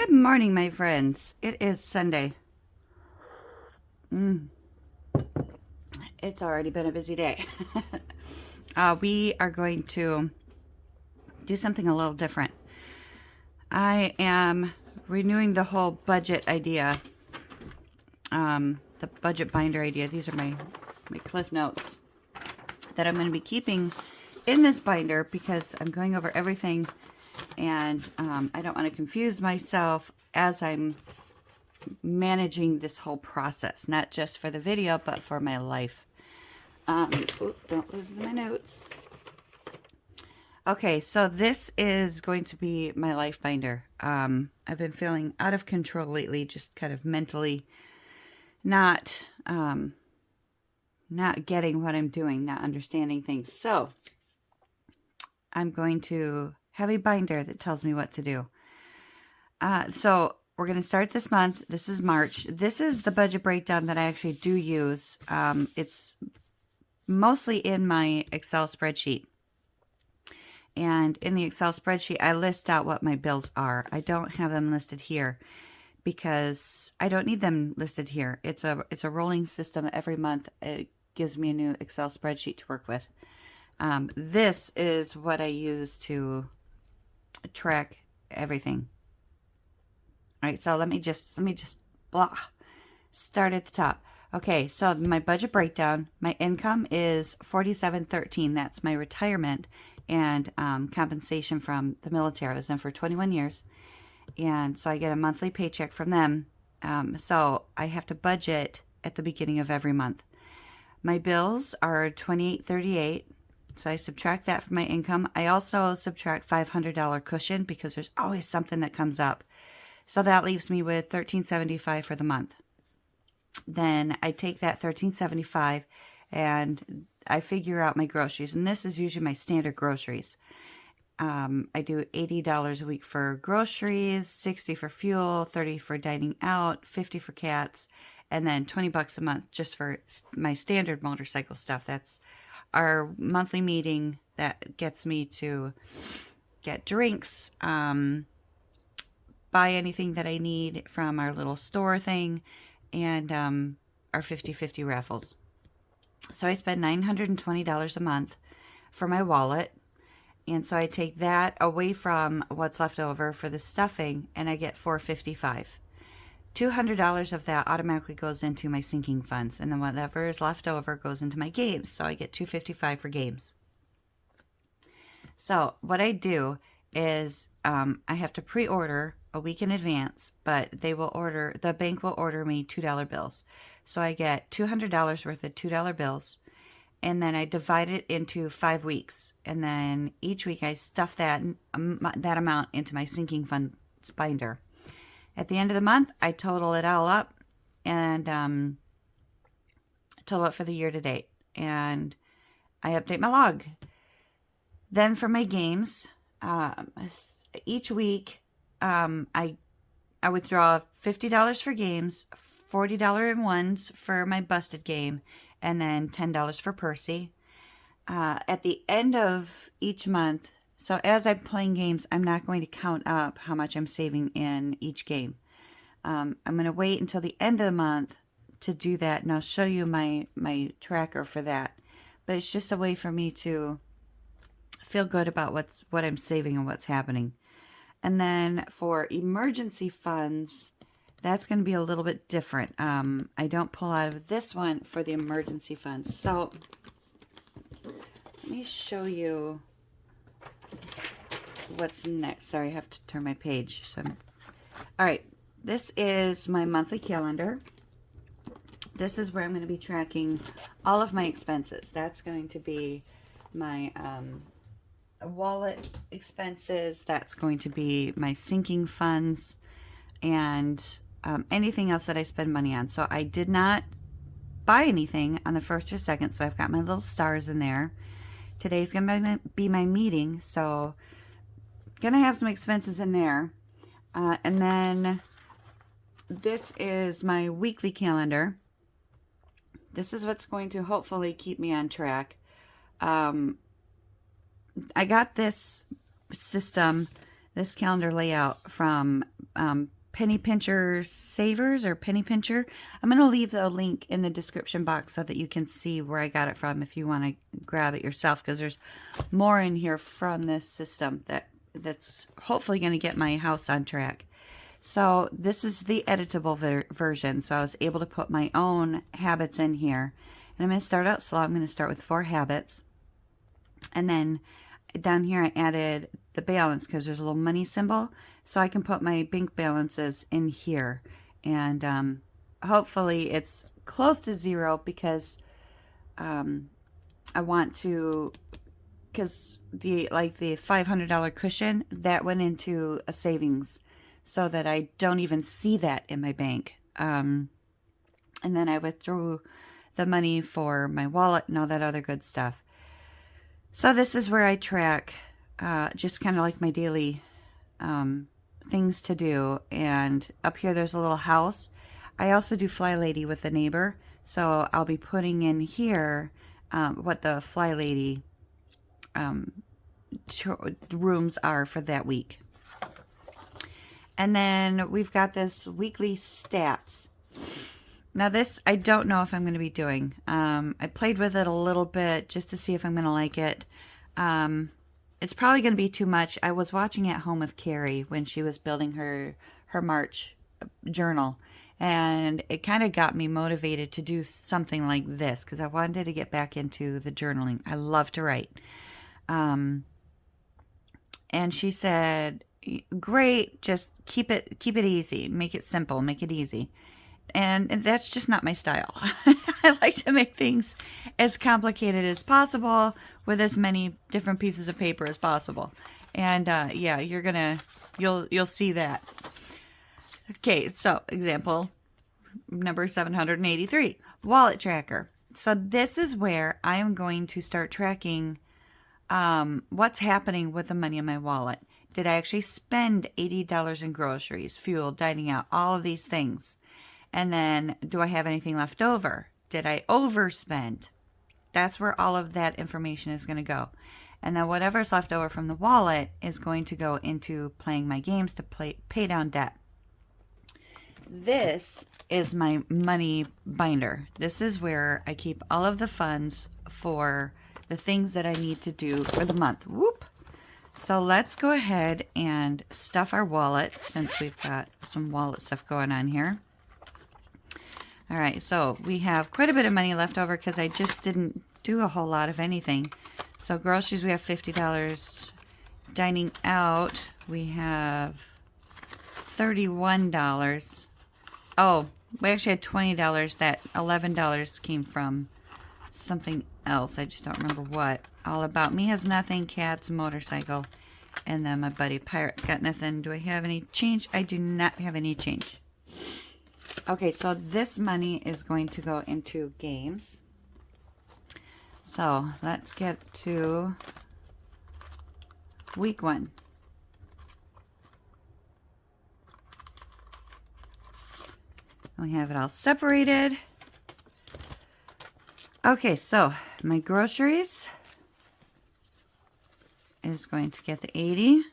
Good morning, my friends. It is Sunday. It's already been a busy day. We are going to do something a little different. I am renewing the whole budget idea, the budget binder idea. These are my cliff notes that I'm going to be keeping in this binder because I'm going over everything, and I don't want to confuse myself as I'm managing this whole process, not just for the video, but for my life. Don't lose my notes. Okay, so this is going to be my life binder. I've been feeling out of control lately, just kind of mentally not getting what I'm doing, not understanding things. So I'm going to have a binder that tells me what to do. So we're going to start this month. This is March. This is the budget breakdown that I actually do use. It's mostly in my Excel spreadsheet. And in the Excel spreadsheet, I list out what my bills are. I don't have them listed here because I don't need them listed here. It's a rolling system. Every month it gives me a new Excel spreadsheet to work with. This is what I use to track everything. All right, so let me just start at the top. Okay, so my budget breakdown, my income is $47.13. That's my retirement and compensation from the military. I was in for 21 years, and so I get a monthly paycheck from them. So I have to budget at the beginning of every month. My bills are $28.38, so I subtract that from my income. I also subtract $500 cushion because there's always something that comes up. So that leaves me with $13.75 for the month. Then I take that $13.75 and I figure out my groceries. And this is usually my standard groceries. I do $80 a week for groceries, $60 for fuel, $30 for dining out, $50 for cats, and then $20 a month just for my standard motorcycle stuff. That's our monthly meeting that gets me to get drinks, buy anything that I need from our little store thing, and our 50/50 raffles. So I spend $920 a month for my wallet, and so I take that away from what's left over for the stuffing, and I get $455. $200 of that automatically goes into my sinking funds, and then whatever is left over goes into my games. So I get $255 for games. So what I do is I have to pre-order a week in advance, but the bank will order me $2 bills. So I get $200 worth of $2 bills, and then I divide it into 5 weeks. And then each week I stuff that amount into my sinking funds binder. At the end of the month, I total it all up and total it for the year to date. And I update my log. Then for my games, each week I withdraw $50 for games, $40 in ones for my busted game, and then $10 for Percy. At the end of each month, so as I'm playing games, I'm not going to count up how much I'm saving in each game. I'm going to wait until the end of the month to do that, and I'll show you my tracker for that. But it's just a way for me to feel good about what I'm saving and what's happening. And then for emergency funds, that's going to be a little bit different. I don't pull out of this one for the emergency funds. So let me show you what's next. Sorry, I have to turn my page. All right, this is my monthly calendar. This is where I'm going to be tracking all of my expenses. That's going to be my wallet expenses. That's going to be my sinking funds and anything else that I spend money on. So I did not buy anything on the 1st or 2nd, so I've got my little stars in there. Today's going to be my meeting, so going to have some expenses in there. And then this is my weekly calendar. This is what's going to hopefully keep me on track. I got this system, this calendar layout from penny pincher savers or penny pincher. I'm going to leave the link in the description box so that you can see where I got it from if you want to grab it yourself, because there's more in here from this system that's hopefully going to get my house on track. So this is the editable version, so I was able to put my own habits in here. And I'm going to start out slow. I'm going to start with 4 habits. And then down here I added the balance because there's a little money symbol. So I can put my bank balances in here. And hopefully it's close to 0 because I want to, because the $500 cushion, that went into a savings so that I don't even see that in my bank. And then I withdrew the money for my wallet and all that other good stuff. So this is where I track just kind of like my daily things to do. And up here there's a little house. I also do Fly Lady with a neighbor. So I'll be putting in here what the Fly Lady rooms are for that week. And then we've got this weekly stats. Now this, I don't know if I'm going to be doing. I played with it a little bit just to see if I'm going to like it. It's probably going to be too much. I was watching At Home with Carrie when she was building her March journal. And it kind of got me motivated to do something like this because I wanted to get back into the journaling. I love to write. And she said, great, just keep it easy, make it simple, make it easy. And that's just not my style. I like to make things as complicated as possible with as many different pieces of paper as possible. And yeah, you'll see that. Okay, so example number 783, wallet tracker. So this is where I am going to start tracking what's happening with the money in my wallet. Did I actually spend $80 in groceries, fuel, dining out, all of these things? And then, do I have anything left over? Did I overspend? That's where all of that information is going to go. And then whatever's left over from the wallet is going to go into playing my games to pay down debt. This is my money binder. This is where I keep all of the funds for the things that I need to do for the month. Whoop! So let's go ahead and stuff our wallet since we've got some wallet stuff going on here. All right, so we have quite a bit of money left over because I just didn't do a whole lot of anything. So groceries, we have $50. Dining out, we have $31. Oh, we actually had $20. That $11 came from something else. I just don't remember what. All About Me has nothing. Cats, motorcycle. And then my buddy Pirate's got nothing. Do I have any change? I do not have any change. Okay, so this money is going to go into games. So let's get to week 1. We have it all separated. Okay, so my groceries is going to get the 80.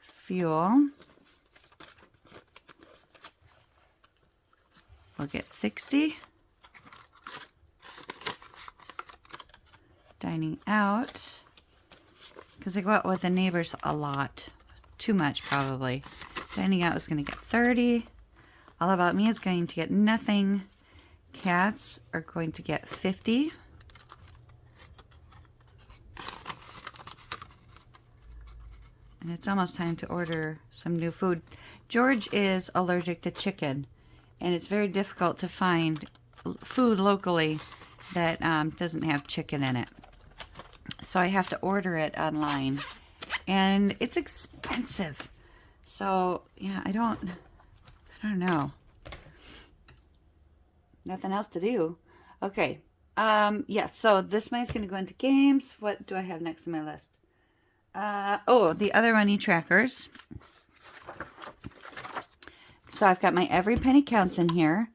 Fuel, we'll get 60. Dining out, because I go out with the neighbors a lot. Too much, probably. Dining out is going to get 30. All About Me is going to get nothing. Cats are going to get 50. And it's almost time to order some new food. George is allergic to chicken, and it's very difficult to find food locally that doesn't have chicken in it. So I have to order it online, and it's expensive. So yeah, I don't know. Nothing else to do. Okay. Yeah, so this money's going to go into games. What do I have next on my list? Oh, the other money trackers. So I've got my Every Penny Counts in here.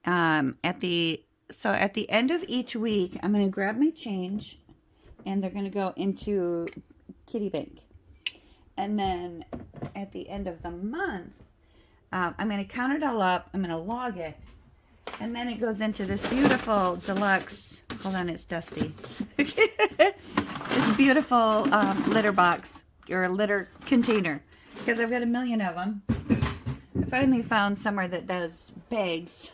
At the end of each week, I'm going to grab my change, and they're going to go into Kitty Bank. And then at the end of the month, I'm going to count it all up. I'm going to log it. And then it goes into this beautiful deluxe, hold on, it's dusty. This beautiful litter box, or litter container, because I've got a million of them. I finally found somewhere that does bags.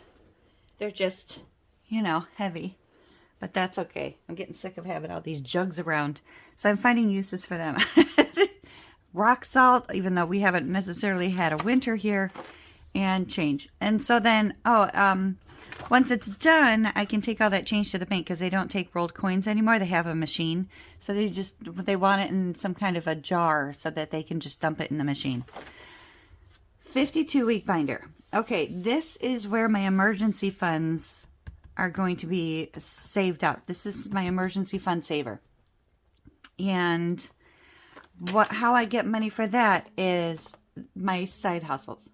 They're just, you know, heavy. But that's okay. I'm getting sick of having all these jugs around. So I'm finding uses for them. Rock salt, even though we haven't necessarily had a winter here, and change. And so then, once it's done, I can take all that change to the bank because they don't take rolled coins anymore. They have a machine. So they want it in some kind of a jar so that they can just dump it in the machine. 52-week binder. Okay, this is where my emergency funds are going to be saved up. This is my emergency fund saver. And how I get money for that is my side hustles.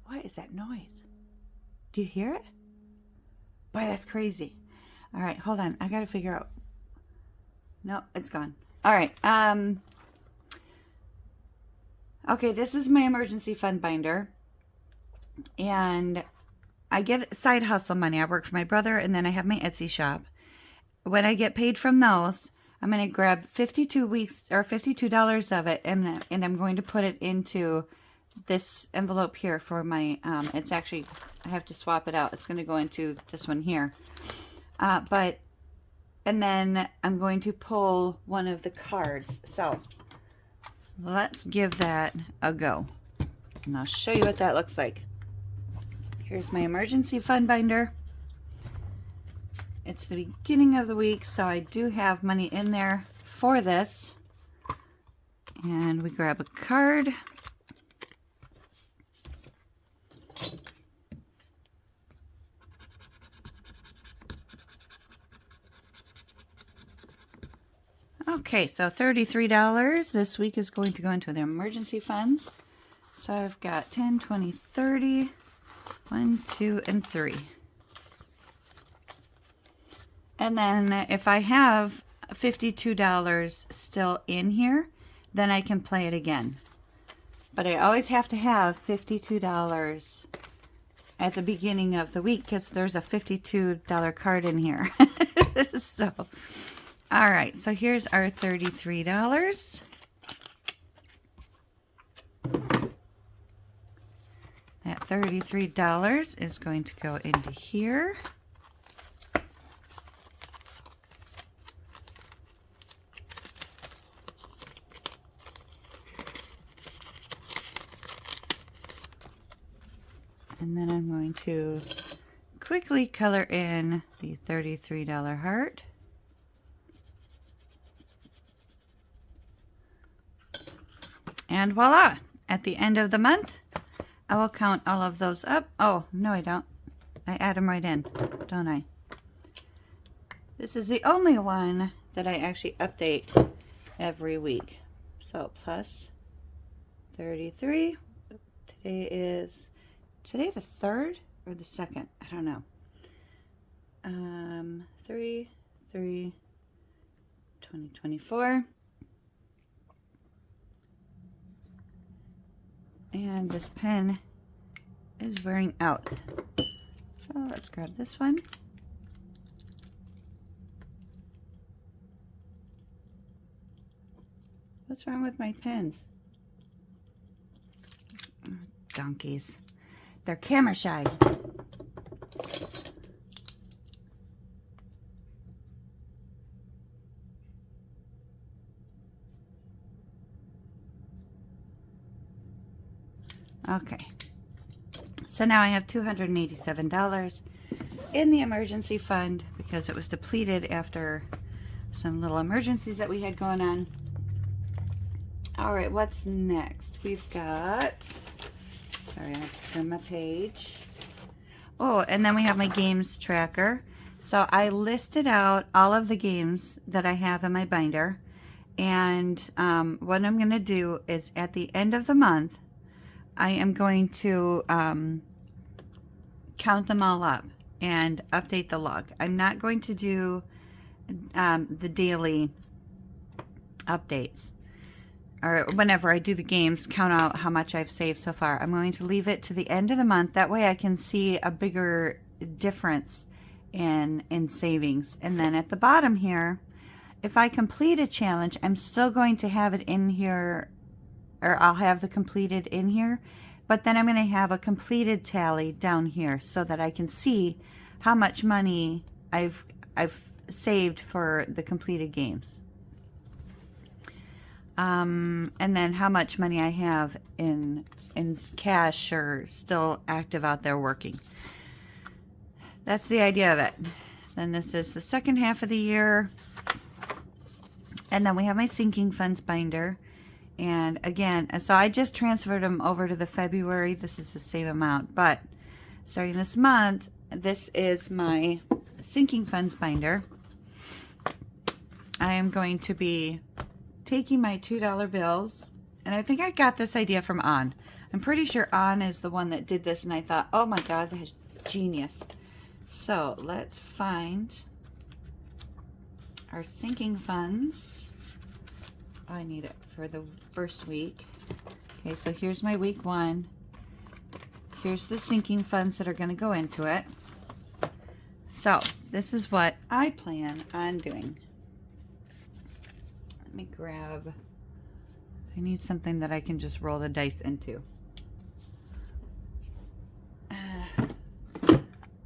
What is that noise? Do you hear it? Boy, that's crazy. All right, hold on. I got to figure out. No, it's gone. All right. Okay, this is my emergency fund binder. And I get side hustle money. I work for my brother, and then I have my Etsy shop. When I get paid from those, I'm going to grab 52 weeks or $52 of it, and I'm going to put it into this envelope here for my, it's actually, I have to swap it out. It's going to go into this one here. And then I'm going to pull one of the cards. So let's give that a go. And I'll show you what that looks like. Here's my emergency fund binder. It's the beginning of the week, so I do have money in there for this. And we grab a card. Okay, so $33 this week is going to go into the emergency funds. So I've got 10, 20, 30, 1, 2, and 3. And then if I have $52 still in here, then I can play it again. But I always have to have $52 at the beginning of the week because there's a $52 card in here. So, all right, so here's our $33. That $33 is going to go into here. And then I'm going to quickly color in the $33 heart. And voila! At the end of the month, I will count all of those up. Oh, no I don't. I add them right in, don't I? This is the only one that I actually update every week. So plus 33. Today the 3rd or the 2nd? I don't know. 2024. And this pen is wearing out. So let's grab this one. What's wrong with my pens? Oh, donkeys. They're camera shy. Okay. So now I have $287 in the emergency fund because it was depleted after some little emergencies that we had going on. All right, what's next? We've got, sorry, I have to turn my page. Oh, and then we have my games tracker. So I listed out all of the games that I have in my binder. And what I'm going to do is at the end of the month, I am going to count them all up and update the log. I'm not going to do the daily updates, or whenever I do the games, count out how much I've saved so far. I'm going to leave it to the end of the month. That way I can see a bigger difference in savings. And then at the bottom here, if I complete a challenge, I'm still going to have it in here, or I'll have the completed in here, but then I'm going to have a completed tally down here so that I can see how much money I've saved for the completed games. And then how much money I have in cash or still active out there working. That's the idea of it. Then this is the second half of the year. And then we have my sinking funds binder. And again, so I just transferred them over to the February. This is the same amount, but starting this month, this is my sinking funds binder. I am going to be taking my $2 bills, and I think I got this idea from On. I'm pretty sure On is the one that did this, and I thought, oh my God, that's genius. So let's find our sinking funds. Oh, I need it for the first week. Okay, so here's my week 1. Here's the sinking funds that are going to go into it. So this is what I plan on doing. Let me grab, I need something that I can just roll the dice into.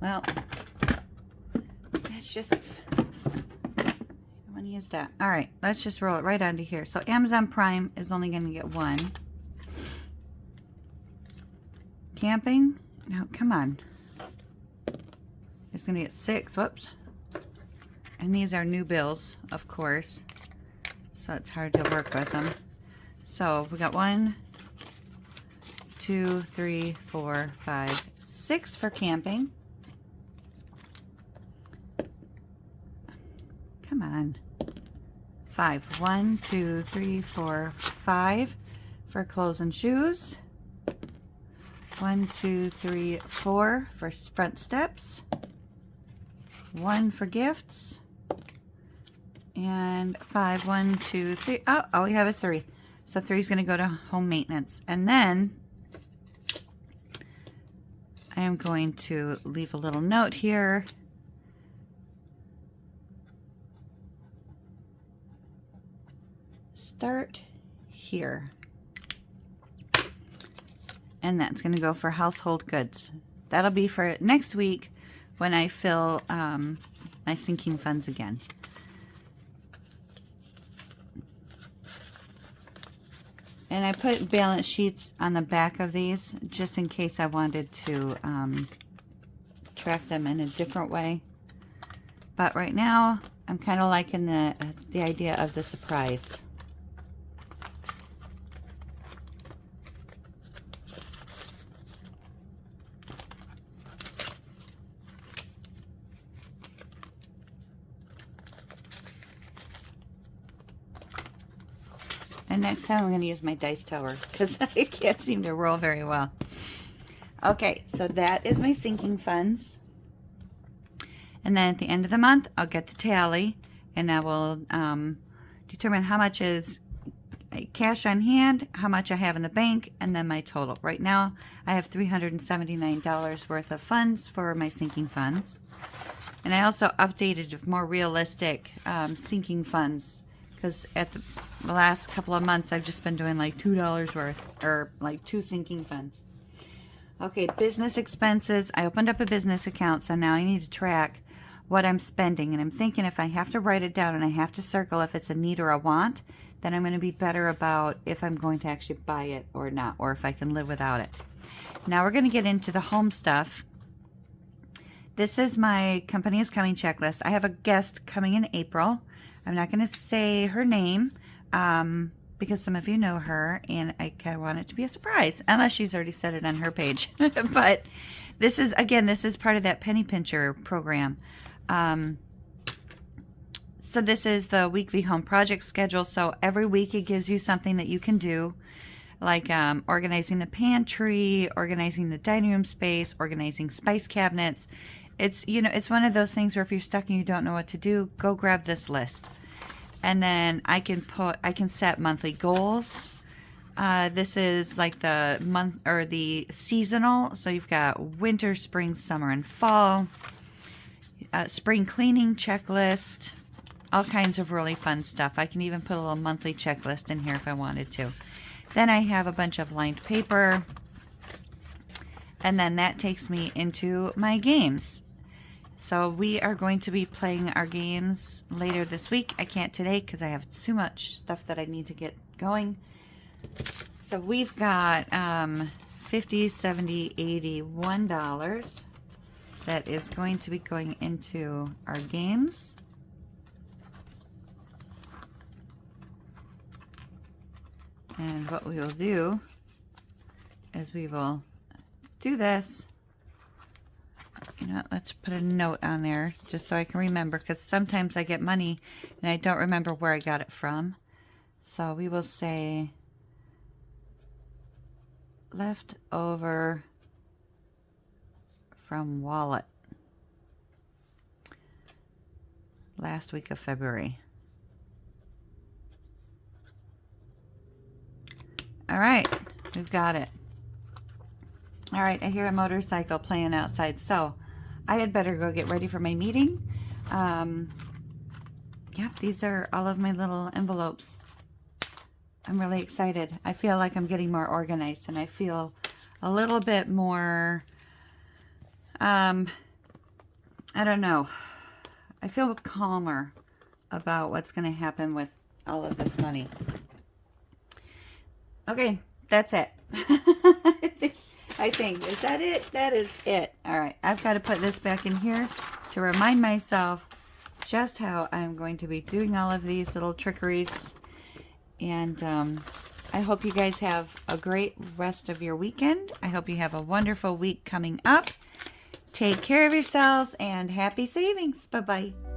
Well, it's just, I want to use that. All right, let's just roll it right onto here. So Amazon Prime is only going to get 1. Camping, no, come on. It's going to get 6, whoops. And these are new bills, of course. So it's hard to work with them. So we got 1, 2, 3, 4, 5, 6 for camping. Come on. 5. 1, 2, 3, 4, 5 for clothes and shoes. 1, 2, 3, 4 for front steps. 1 for gifts. And 5, 1, 2, 3. Oh, all we have is 3. So 3 is going to go to home maintenance. And then I am going to leave a little note here. Start here. And that's going to go for household goods. That'll be for next week when I fill my sinking funds again. And I put balance sheets on the back of these just in case I wanted to track them in a different way. But right now, I'm kind of liking the idea of the surprise. And next time I'm going to use my dice tower because I can't seem to roll very well. Okay, so that is my sinking funds. And then at the end of the month, I'll get the tally and I will determine how much is cash on hand, how much I have in the bank, and then my total. Right now, I have $379 worth of funds for my sinking funds. And I also updated more realistic sinking funds because at the last couple of months, I've just been doing like $2 worth, or like 2 sinking funds. Okay, business expenses. I opened up a business account, so now I need to track what I'm spending. And I'm thinking if I have to write it down and I have to circle if it's a need or a want, then I'm going to be better about if I'm going to actually buy it or not, or if I can live without it. Now we're going to get into the home stuff. This is my company is coming checklist. I have a guest coming in April. I'm not going to say her name because some of you know her, and I kind of want it to be a surprise, unless she's already said it on her page. But this is, again, this is part of that Penny Pincher program. So this is the weekly home project schedule. So every week it gives you something that you can do, like organizing the pantry, organizing the dining room space, organizing spice cabinets. It's, you know, it's one of those things where if you're stuck and you don't know what to do, go grab this list. And then I can set monthly goals. This is like the month or the seasonal. So you've got winter, spring, summer, and fall. Spring cleaning checklist. All kinds of really fun stuff. I can even put a little monthly checklist in here if I wanted to. Then I have a bunch of lined paper. And then that takes me into my games. So we are going to be playing our games later this week. I can't today because I have too much stuff that I need to get going. So we've got $50, $70, $81 that is going to be going into our games. And what we will do is we will do this. You know what, let's put a note on there just so I can remember, because sometimes I get money and I don't remember where I got it from. So we will say left over from wallet last week of February. All right, we've got it. All right, I hear a motorcycle playing outside, so I had better go get ready for my meeting. Yep, these are all of my little envelopes. I'm really excited. I feel like I'm getting more organized, and I feel a little bit more, I don't know. I feel calmer about what's going to happen with all of this money. Okay, that's it. I think. Is that it? That is it. All right. I've got to put this back in here to remind myself just how I'm going to be doing all of these little trickeries. And I hope you guys have a great rest of your weekend. I hope you have a wonderful week coming up. Take care of yourselves and happy savings. Bye-bye.